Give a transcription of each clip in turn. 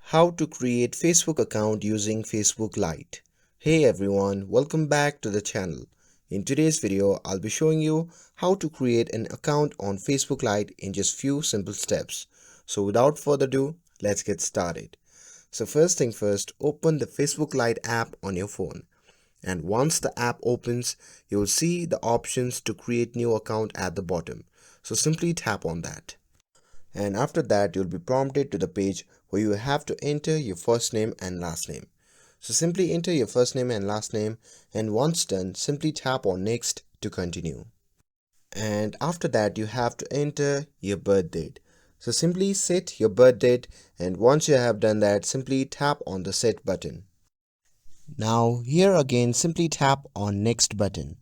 How to create Facebook account using Facebook Lite. Hey everyone, welcome back to the channel. In today's video, I'll be showing you how to create an account on Facebook Lite in just few simple steps. So without further ado, let's get started. So first thing first, open the Facebook Lite app on your phone. And once the app opens, you will see the options to create new account at the bottom. So simply tap on that. And after that you'll be prompted to the page where you have to enter your first name and last name. So simply enter your first name and last name, and once done simply tap on next to continue. And after that you have to enter your birth date. So simply set your birth date, and once you have done that simply tap on the set button. Now here again simply tap on next button,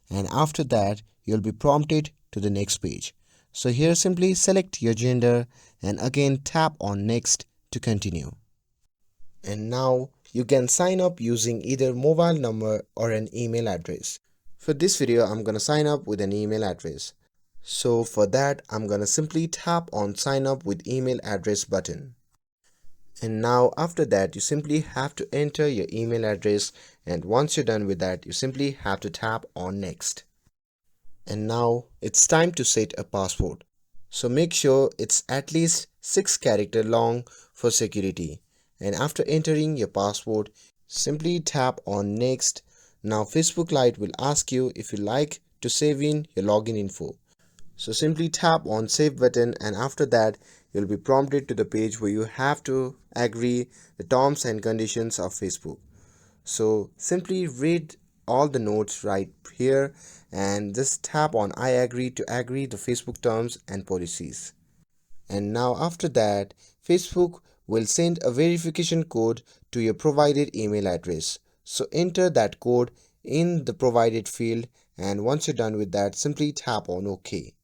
and after that you'll be prompted to the next page. So here simply select your gender and again tap on next to continue. And now you can sign up using either mobile number or an email address. For this video I'm gonna sign up with an email address. So for that I'm gonna simply tap on sign up with email address button. And now after that you simply have to enter your email address, and once you're done with that you simply have to tap on next. And now it's time to set a password. So make sure it's at least 6 characters long for security. And after entering your password, simply tap on next. Now Facebook Lite will ask you if you like to save in your login info. So simply tap on save button, and after that you'll be prompted to the page where you have to agree the terms and conditions of Facebook. So simply read all the notes right here and just tap on I agree to agree the Facebook terms and policies. And now after that Facebook will send a verification code to your provided email address. So enter that code in the provided field, and once you're done with that simply tap on OK.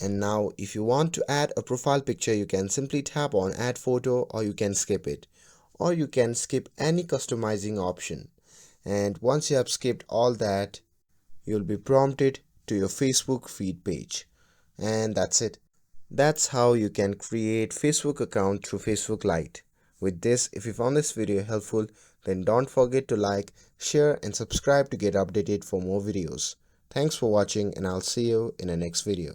And now if you want to add a profile picture you can simply tap on add photo, or you can skip it, or you can skip any customizing option. And once you have skipped all that, you'll be prompted to your Facebook feed page. And that's it. That's how you can create Facebook account through Facebook Lite. With this, if you found this video helpful, then don't forget to like, share and subscribe to get updated for more videos. Thanks for watching, and I'll see you in the next video.